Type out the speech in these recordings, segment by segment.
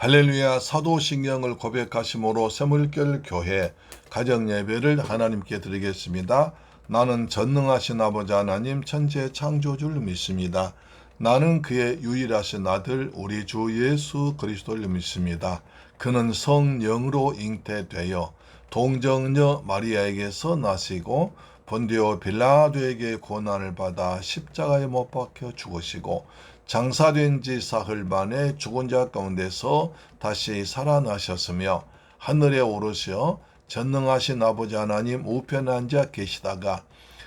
할렐루야. 사도신경을 고백하심으로 새물결 교회 가정예배를 하나님께 드리겠습니다. 나는 전능하신 아버지 하나님 천지의 창조주를 믿습니다. 나는 그의 유일하신 아들 우리 주 예수 그리스도를 믿습니다. 그는 성령으로 잉태되어 동정녀 마리아에게서 나시고 본디오 빌라도에게 고난을 받아 십자가에 못 박혀 죽으시고 장사된 지 사흘 만에 죽은 자 가운데서 다시 살아나셨으며 하늘에 오르셔 전능하신 아버지 하나님 우편에 앉아 계시다가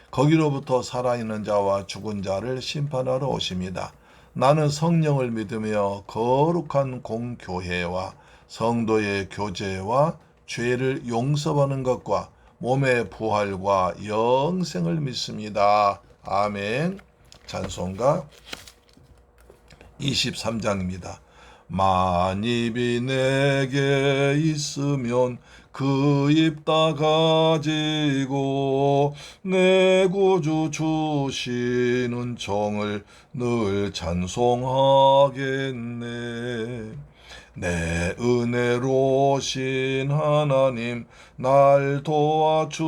거기로부터 살아있는 자와 죽은 자를 심판하러 오십니다. 나는 성령을 믿으며 거룩한 공교회와 성도의 교제와 죄를 용서받는 것과 몸의 부활과 영생을 믿습니다. 아멘. 찬송가 23장입니다. 만입이 내게 있으면 그 입 다 가지고 내 구주 주시는 정을 늘 찬송하겠네. 내 은혜로신 하나님 날 도와주시고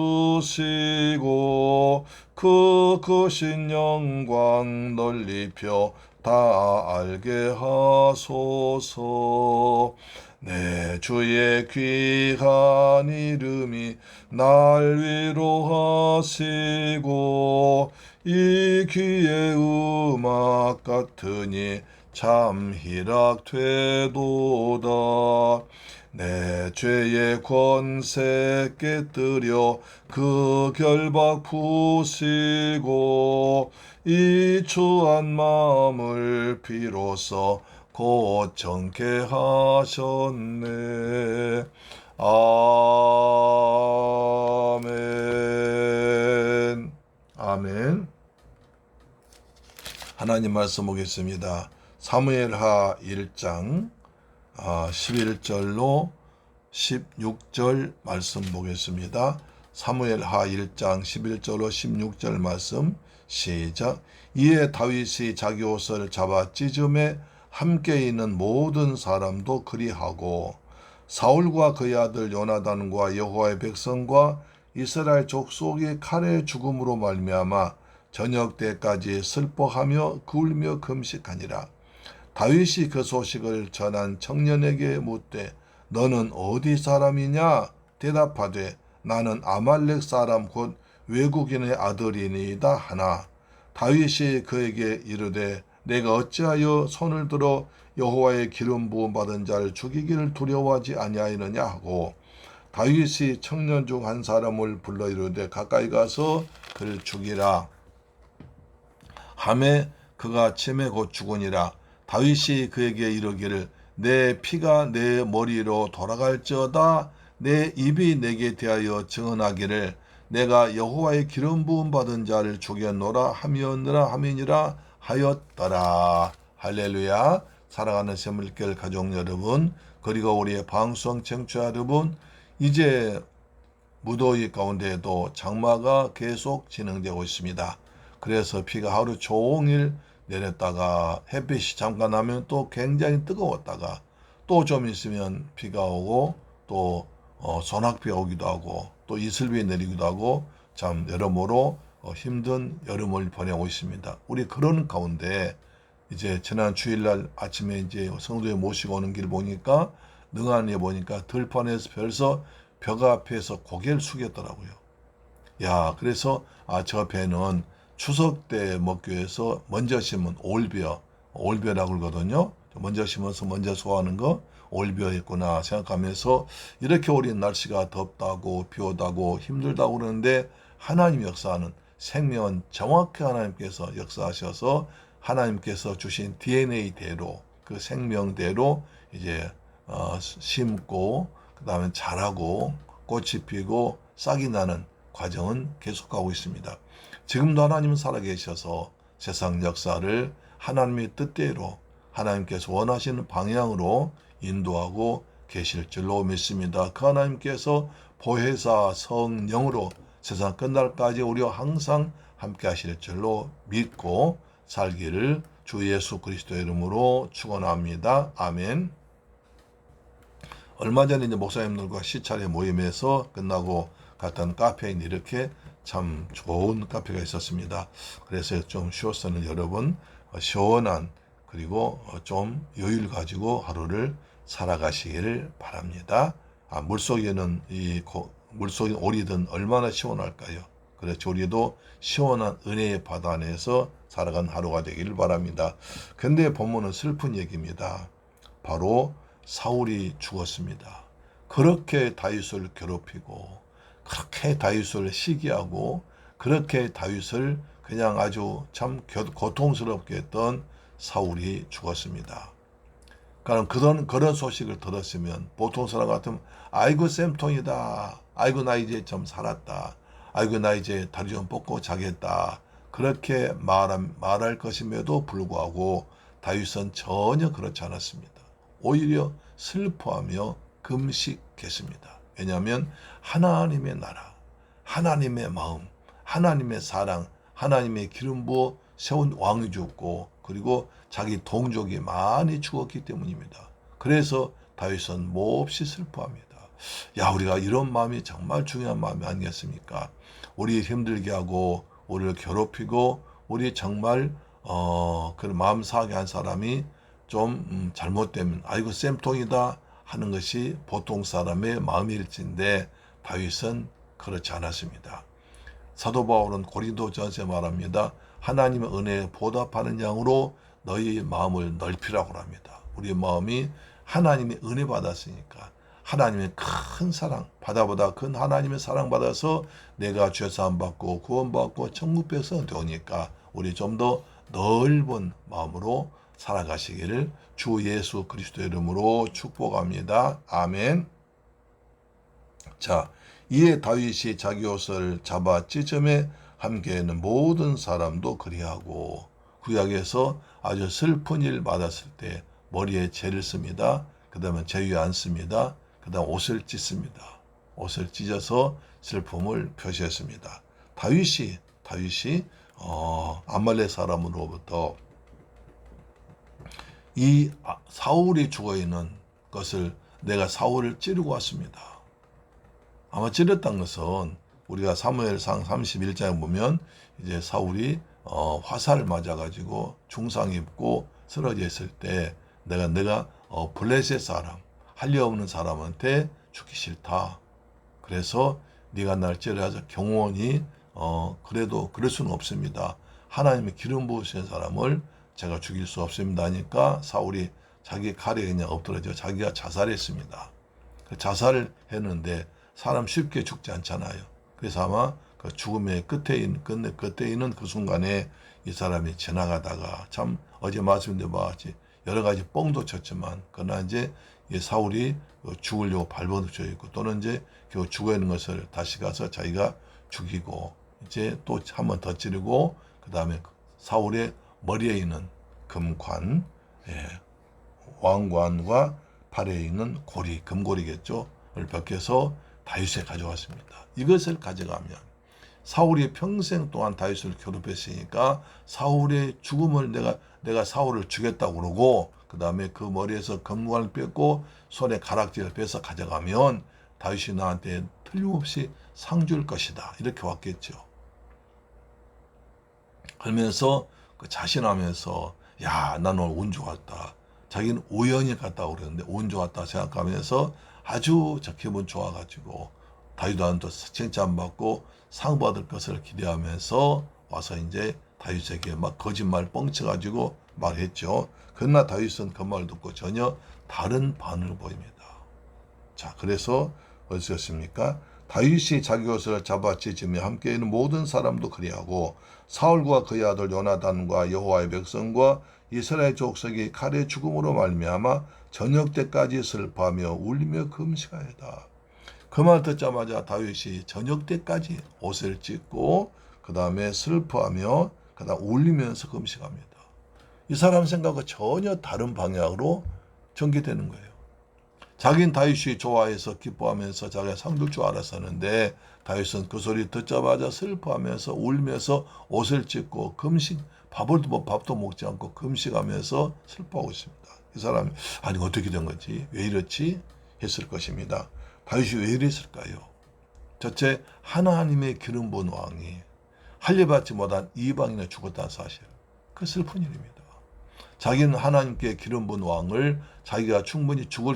그 크신 영광 널리 펴 다 알게 하소서. 내 주의 귀한 이름이 날 위로하시고 이 귀의 음악 같으니 참 희락되도다. 내 죄의 권세 깨뜨려 그 결박 푸시고 이 추한 마음을 비로소 곧 정케 하셨네. 아멘. 아멘. 하나님 말씀 보겠습니다. 사무엘하 1장 11절로 16절 말씀 보겠습니다. 사무엘하 1장 11절로 16절 말씀 시작. 이에 다윗이 자기 옷을 잡아 찢음에 함께 있는 모든 사람도 그리하고 사울과 그의 아들 요나단과 여호와의 백성과 이스라엘 족속이 칼의 죽음으로 말미암아 저녁 때까지 슬퍼하며 굴며 금식하니라. 다윗이 그 소식을 전한 청년에게 묻되 너는 어디 사람이냐? 대답하되 나는 아말렉 사람 곧 외국인의 아들이니이다 하나. 다윗이 그에게 이르되 내가 어찌하여 손을 들어 여호와의 기름 부음 받은 자를 죽이기를 두려워하지 아니하느냐 하고 다윗이 청년 중 한 사람을 불러 이르되 가까이 가서 그를 죽이라 하매 그가 침에 곧 죽으니라. 다윗이 그에게 이르기를 내 피가 내 머리로 돌아갈지어다. 내 입이 내게 대하여 증언하기를 내가 여호와의 기름 부음 받은 자를 죽였노라 하미었느라 하미니라 하였더라. 할렐루야. 사랑하는 새물결 가족 여러분, 그리고 우리의 방송 청취자 여러분, 이제 무더위 가운데에도 장마가 계속 진행되고 있습니다. 그래서 비가 하루 종일 내렸다가 햇빛이 잠깐 나면 또 굉장히 뜨거웠다가 또 좀 있으면 비가 오고 또 소낙비가 오기도 하고 또 이슬비 내리기도 하고 참 여러모로 힘든 여름을 보내고 있습니다. 우리 그런 가운데 이제 지난 주일날 아침에 이제 성도에 모시고 오는 길 보니까 능한에 보니까 들판에서 벌써 벽 앞에서 고개를 숙였더라고요. 야, 그래서 저 배는 추석 때 먹기 위해서 먼저 심은 올벼라고 그러거든요. 먼저 심어서 먼저 소화하는 거 올벼였구나 생각하면서 이렇게 우리 날씨가 덥다고 비 오다고 힘들다고 그러는데 하나님 역사하는 생명은 정확히 하나님께서 역사하셔서 하나님께서 주신 DNA대로 그 생명대로 이제 심고 그 다음에 자라고 꽃이 피고 싹이 나는 과정은 계속하고 있습니다. 지금도 하나님은 살아계셔서 세상 역사를 하나님의 뜻대로 하나님께서 원하시는 방향으로 인도하고 계실 줄로 믿습니다. 그 하나님께서 보혜사 성령으로 세상 끝날까지 우리와 항상 함께 하실 줄로 믿고 살기를 주 예수 그리스도의 이름으로 축원합니다. 아멘. 얼마 전에 이제 목사님들과 시찰회 모임에서 끝나고 갔던 카페에 이렇게 참 좋은 카페가 있었습니다. 그래서 좀 쉬었으면 여러분 시원한 그리고 좀 여유를 가지고 하루를 살아가시기를 바랍니다. 물속에는 물속에 오리든 얼마나 시원할까요? 그렇죠. 우리도 시원한 은혜의 바다 안에서 살아간 하루가 되기를 바랍니다. 근데 본문은 슬픈 얘기입니다. 바로 사울이 죽었습니다. 그렇게 다윗을 괴롭히고 그렇게 다윗을 시기하고 그렇게 다윗을 그냥 아주 참 고통스럽게 했던 사울이 죽었습니다. 그런 소식을 들었으면 보통 사람 같으면 아이고 쌤통이다. 아이고 나 이제 좀 살았다. 아이고 나 이제 다리 좀 뻗고 자겠다. 그렇게 말할 것임에도 불구하고 다윗은 전혀 그렇지 않았습니다. 오히려 슬퍼하며 금식했습니다. 왜냐하면 하나님의 나라, 하나님의 마음, 하나님의 사랑, 하나님의 기름 부어 세운 왕이 죽고 그리고 자기 동족이 많이 죽었기 때문입니다. 그래서 다윗은 몹시 슬퍼합니다. 야, 우리가 이런 마음이 정말 중요한 마음이 아니겠습니까? 우리 힘들게 하고 우리를 괴롭히고 우리 정말 그런 마음 상하게 한 사람이 좀 잘못되면 아이고 쌤통이다 하는 것이 보통 사람의 마음일진데 다윗은 그렇지 않았습니다. 사도 바울은 고린도전서에 말합니다. 하나님의 은혜에 보답하는 양으로 너희 마음을 넓히라고 합니다. 우리의 마음이 하나님의 은혜 받았으니까 하나님의 큰 사랑, 바다보다 큰 하나님의 사랑 받아서 내가 죄사함 받고 구원받고 천국 백성 되니까 우리 좀 더 넓은 마음으로 살아가시기를 주 예수 그리스도의 이름으로 축복합니다. 아멘. 자, 이에 다윗이 자기 옷을 잡아 찢음에 함께하는 모든 사람도 그리하고 구약에서 아주 슬픈 일 받았을 때 머리에 재를 씁니다. 그 다음에 재 위에 앉습니다. 그 다음 옷을 찢습니다. 옷을 찢어서 슬픔을 표시했습니다. 다윗이 아말렉 사람으로부터 이 사울이 죽어있는 것을 내가 사울을 찌르고 왔습니다. 아마 찌렸던 것은 우리가 사무엘상 31장에 보면 이제 사울이 화살을 맞아가지고 중상 입고 쓰러져 있을 때 내가 블레셋 사람 할리 없는 사람한테 죽기 싫다. 그래서 네가 날 찌르어서 경호원이 그래도 그럴 수는 없습니다. 하나님의 기름 부으신 사람을 제가 죽일 수 없습니다 하니까 사울이 자기 칼에 그냥 엎드려져 자기가 자살했습니다. 자살을 했는데 사람 쉽게 죽지 않잖아요. 그래서 아마 그 죽음의 끝에 있는 그 순간에 이 사람이 지나가다가 참 어제 말씀드린 바와 같이 여러 가지 뻥도 쳤지만 그러나 이제 이 사울이 죽으려고 발버둥쳐 있고 또는 이제 그 죽어 있는 것을 다시 가서 자기가 죽이고 이제 또 한 번 더 찌르고 그 다음에 사울의 머리에 있는 금관, 왕관과 팔에 있는 고리, 금고리겠죠. 를 벗겨서 다윗에 가져왔습니다. 이것을 가져가면 사울이 평생 동안 다윗을 괴롭혔으니까 사울의 죽음을 내가 사울을 죽였다고 그러고 그 다음에 그 머리에서 금관을 뺏고 손에 가락지를 빼서 가져가면 다윗이 나한테 틀림없이 상 줄 것이다. 이렇게 왔겠죠. 그러면서 그 자신하면서 야, 난 오늘 운 좋았다. 자기는 우연히 갔다고 그러는데 운 좋았다 생각하면서 아주 저 기분 좋아가지고 다윗한테 칭찬받고 상 받을 것을 기대하면서 와서 이제 다윗에게 막 거짓말 뻥쳐가지고 말했죠. 그러나 다윗은 그 말 듣고 전혀 다른 반응을 보입니다. 자, 그래서 어디였습니까? 다윗이 자기 옷을 잡아 찢으며 함께 있는 모든 사람도 그리하고 사울과 그의 아들 요나단과 여호와의 백성과 이스라엘 족속이 칼의 죽음으로 말미암아 저녁 때까지 슬퍼하며 울며 금식하였다. 그 말 듣자마자 다윗이 저녁 때까지 옷을 찢고 그 다음에 슬퍼하며 그 다음 울리면서 금식합니다. 이 사람 생각과 전혀 다른 방향으로 전개되는 거예요. 자기는 다윗이 좋아해서 기뻐하면서 자기가 상줄 줄 알았었는데 다윗은 그 소리 듣자마자 슬퍼하면서 울면서 옷을 찢고 금식 밥도 먹지 않고 금식하면서 슬퍼하고 있습니다. 이 사람이 아니 어떻게 된 거지? 왜 이렇지? 했을 것입니다. 다윗이 왜 이랬을까요? 첫째, 하나님의 기름 부은 왕이 할례받지 못한 이방인에 죽었다는 사실. 그 슬픈 일입니다. 자기는 하나님께 기름 부은 왕을 자기가 충분히 죽일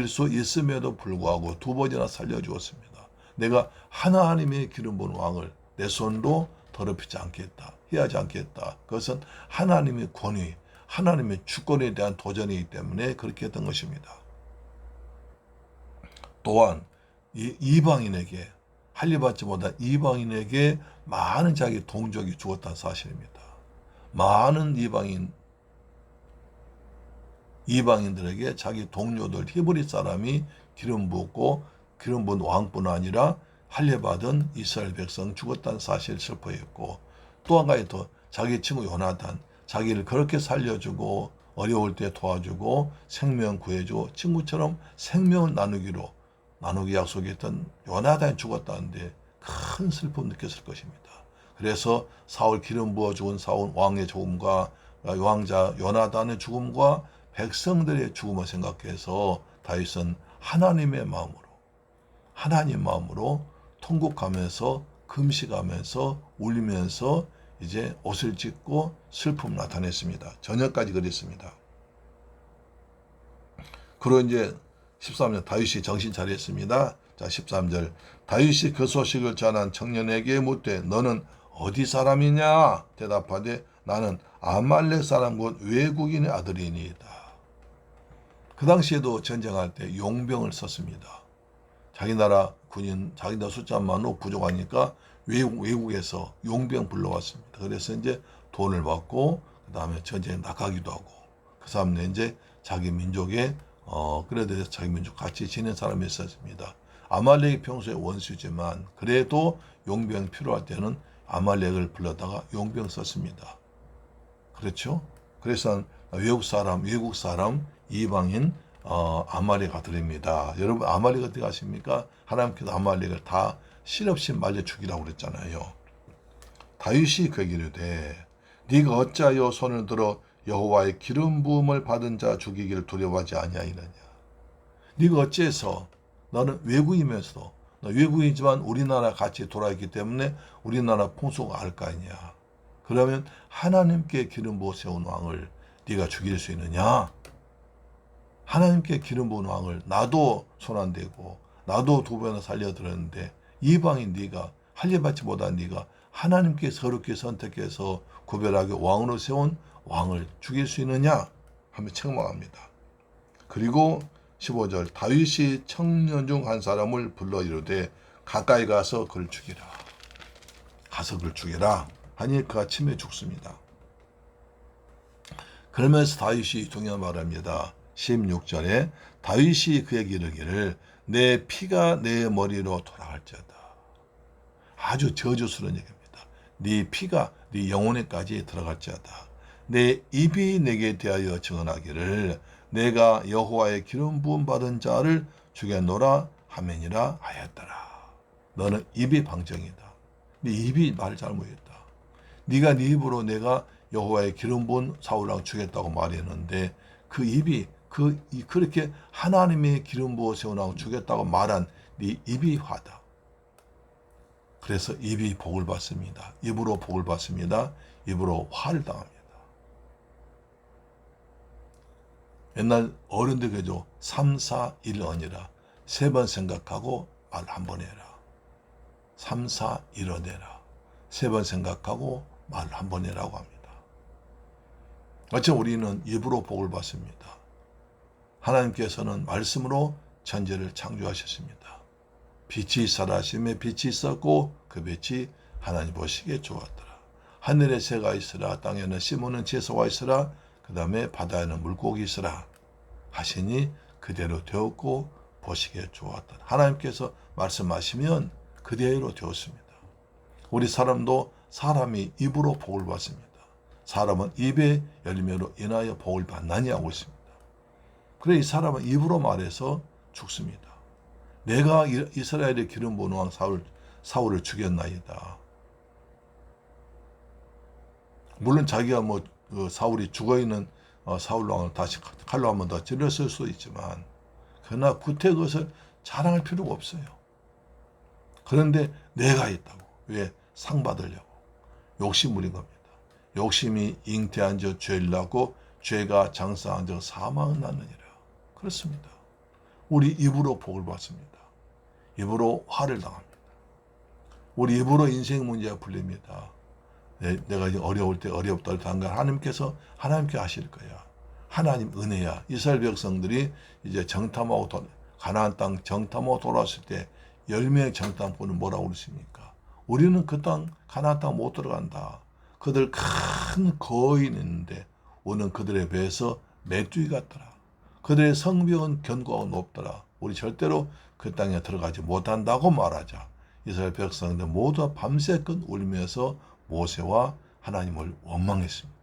수 있음에도 불구하고 두 번이나 살려주었습니다. 내가 하나님의 기름 부은 왕을 내 손으로 더럽히지 않겠다. 해하지 않겠다. 그것은 하나님의 권위, 하나님의 주권에 대한 도전이기 때문에 그렇게 했던 것입니다. 또한 이 이방인에게 할례받지 못한 이방인에게 많은 자기 동족이 죽었다는 사실입니다. 많은 이방인들에게 자기 동료들 히브리 사람이 기름 부었고 기름 부은 왕뿐 아니라 할례받은 이스라엘 백성 죽었다는 사실을 슬퍼했고 또 한 가지 더 자기 친구 요나단 자기를 그렇게 살려주고 어려울 때 도와주고 생명 구해주고 친구처럼 생명을 나누기 약속했던 요나단이 죽었다는데 큰 슬픔을 느꼈을 것입니다. 그래서 사울 기름 부어 죽은 사울 왕의 죽음과 왕자 요나단의 죽음과 백성들의 죽음을 생각해서 다윗은 하나님 마음으로 통곡하면서 금식하면서 울면서 이제 옷을 찢고 슬픔을 나타냈습니다. 저녁까지 그랬습니다. 그리고 이제 13절 다윗이 정신 차렸습니다. 자 13절 다윗이 그 소식을 전한 청년에게 묻되 너는 어디 사람이냐? 대답하되 나는 아말렉 사람 곧 외국인의 아들이니이다. 그 당시에도 전쟁할 때 용병을 썼습니다. 자기 나라 군인, 자기 나라 숫자만으로 부족하니까 외국에서 용병 불러왔습니다. 그래서 이제 돈을 받고 그 다음에 전쟁에 나가기도 하고 그 사람은 이제 자기 민족에 그래도 자기 민족 같이 지낸 사람이 있었습니다. 아말렉이 평소에 원수지만 그래도 용병 필요할 때는 아말렉을 불러다가 용병 썼습니다. 그렇죠? 그래서 외국 사람, 이방인 아말렉 아들입니다. 여러분 아말렉 어떻게 아십니까? 하나님께서 아말렉을 다 실없이 말려 죽이라고 그랬잖아요. 다윗이 그에게 이르되 네가 어찌하여 손을 들어 여호와의 기름 부음을 받은 자 죽이기를 두려워하지 아니하느냐. 네가 어찌해서 너는 외국이면서도 외국이지만 우리나라 같이 돌아있기 때문에 우리나라 풍속을 알 거 아니냐. 그러면 하나님께 기름 부어 세운 왕을 네가 죽일 수 있느냐? 하나님께 기름 부은 왕을 나도 손 안 대고 나도 두 번이나 살려드렸는데 이방인 네가 할례받지 못한 네가 하나님께서 거룩히 선택해서 구별하게 왕으로 세운 왕을 죽일 수 있느냐? 하며 책망합니다. 그리고 15절 다윗이 청년 중 한 사람을 불러 이르되 가까이 가서 그를 죽이라. 가서 그를 죽이라. 하니 그가 침에 죽습니다. 그러면서 다윗이 중요한 말을 합니다. 16절에 다윗이 그에게 이르기를 내 피가 내 머리로 돌아갈지어다. 아주 저주스러운 얘기입니다. 네 피가 네 영혼에까지 들어갈지어다. 내 입이 내게 대하여 증언하기를 내가 여호와의 기름 부음 받은 자를 죽였노라 하매니라 하였더라. 너는 입이 방정이다. 네 입이 말 잘못했다. 네가 네 입으로 내가 여호와의 기름 부은 사울왕 죽였다고 말했는데 그 입이 그렇게 하나님의 기름 부어 세운 왕 죽였다고 말한 네 입이 화다. 그래서 입이 복을 받습니다. 입으로 복을 받습니다. 입으로 화를 당합니다. 옛날 어른들 그죠. 3, 4, 1 언이라 3번 생각하고 말 한 번 해라. 3, 4, 1 언해라. 3번 생각하고 말 한 번 해라고 합니다. 어차피 우리는 입으로 복을 받습니다. 하나님께서는 말씀으로 천지를 창조하셨습니다. 빛이 있어라 하심에 빛이 있었고 그 빛이 하나님 보시기에 좋았더라. 하늘에 새가 있으라 땅에는 심으는 채소가 있으라 그 다음에 바다에는 물고기 있으라 하시니 그대로 되었고 보시기에 좋았더라. 하나님께서 말씀하시면 그대로 되었습니다. 우리 사람이 입으로 복을 받습니다. 사람은 입의 열매로 인하여 복을 받나니 하고 있습니다. 그래 이 사람은 입으로 말해서 죽습니다. 내가 이스라엘의 기름 부은 왕 사울을 죽였나이다. 물론 자기가 사울이 죽어있는 사울 왕을 다시 칼로 한 번 더 찔렀을 수도 있지만 그러나 구태 그것을 자랑할 필요가 없어요. 그런데 내가 있다고. 왜? 상 받으려고. 욕심 부린 겁니다. 욕심이 잉태한 저 죄를 낳고 죄가 장사한 저 사망을 낳느니라. 그렇습니다. 우리 입으로 복을 받습니다. 입으로 화를 당합니다. 우리 입으로 인생 문제가 풀립니다. 내가 어려울 때 어렵다 할 때 하나님께서 하나님께 하실 거야. 하나님 은혜야. 이스라엘 백성들이 이제 정탐하고 가나안 땅 정탐하고 돌아왔을 때 10명의 정탐꾼은 뭐라고 그랬습니까? 우리는 그 땅 가나안 땅 못 들어간다. 그들 큰 거인이 있는데 우리는 그들에 비해서 메뚜기 같더라. 그들의 성벽은 견고하고 높더라. 우리 절대로 그 땅에 들어가지 못한다고 말하자. 이스라엘 백성들 모두 밤새껏 울면서 모세와 하나님을 원망했습니다.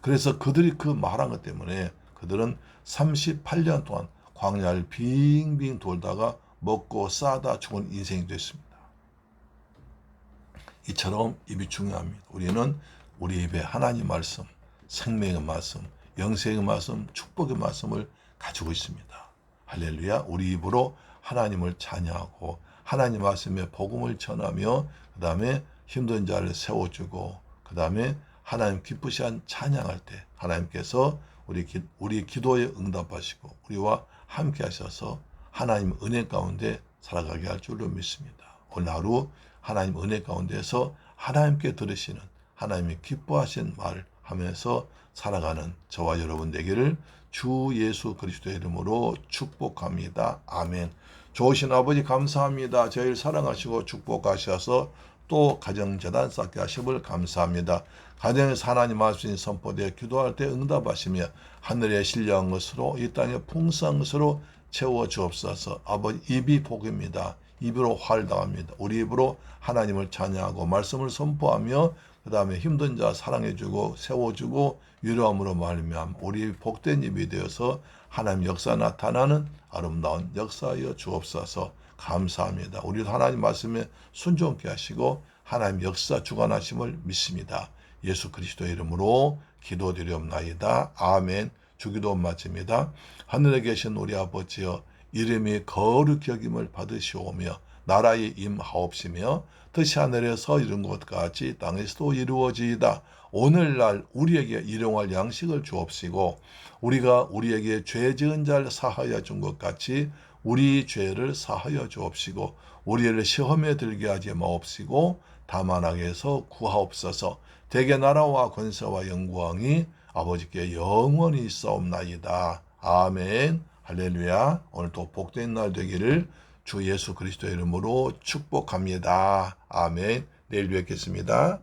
그래서 그들이 그 말한 것 때문에 그들은 38년 동안 광야를 빙빙 돌다가 먹고 싸다 죽은 인생이 됐습니다. 이처럼 입이 중요합니다. 우리는 우리 입에 하나님 말씀, 생명의 말씀, 영생의 말씀, 축복의 말씀을 가지고 있습니다. 할렐루야. 우리 입으로 하나님을 찬양하고 하나님 말씀에 복음을 전하며 그 다음에 힘든 자를 세워주고 그 다음에 하나님 기쁘시한 찬양할 때 하나님께서 우리 기도에 응답하시고 우리와 함께 하셔서 하나님 은혜 가운데 살아가게 할 줄로 믿습니다. 오늘 하루 하나님 은혜 가운데서 하나님께 들으시는 하나님이 기뻐하신 말을 하면서 살아가는 저와 여러분 되기를 주 예수 그리스도의 이름으로 축복합니다. 아멘. 좋으신 아버지 감사합니다. 저희를 사랑하시고 축복하셔서 또 가정재단 쌓게 하심을 감사합니다. 가정에서 하나님 말씀이 선포되어 기도할 때 응답하시며 하늘에 신령한 것으로 이 땅에 풍성한 것으로 채워 주옵소서. 아버지 입이 복입니다. 입으로 활당합니다. 우리 입으로 하나님을 찬양하고 말씀을 선포하며 그 다음에 힘든 자 사랑해주고 세워주고 위로함으로 말미암아 우리 복된 입이 되어서 하나님 역사 나타나는 아름다운 역사여 주옵소서. 감사합니다. 우리도 하나님 말씀에 순종케 하시고 하나님 역사 주관하심을 믿습니다. 예수 그리스도의 이름으로 기도드리옵나이다. 아멘. 주기도 마칩니다. 하늘에 계신 우리 아버지여 이름이 거룩히 여김을 받으시오며 나라의 임하옵시며 뜻이 하늘에서 이룬 것 같이 땅에서도 이루어지이다. 오늘날 우리에게 일용할 양식을 주옵시고 우리가 우리에게 죄 지은 자를 사하여 준 것 같이 우리 죄를 사하여 주옵시고 우리를 시험에 들게 하지 마옵시고 다만 악에서 구하옵소서. 대개 나라와 권세와 영광이 아버지께 영원히 있사옵나이다. 아멘. 할렐루야. 오늘도 복된 날 되기를 주 예수 그리스도의 이름으로 축복합니다. 아멘. 내일 뵙겠습니다.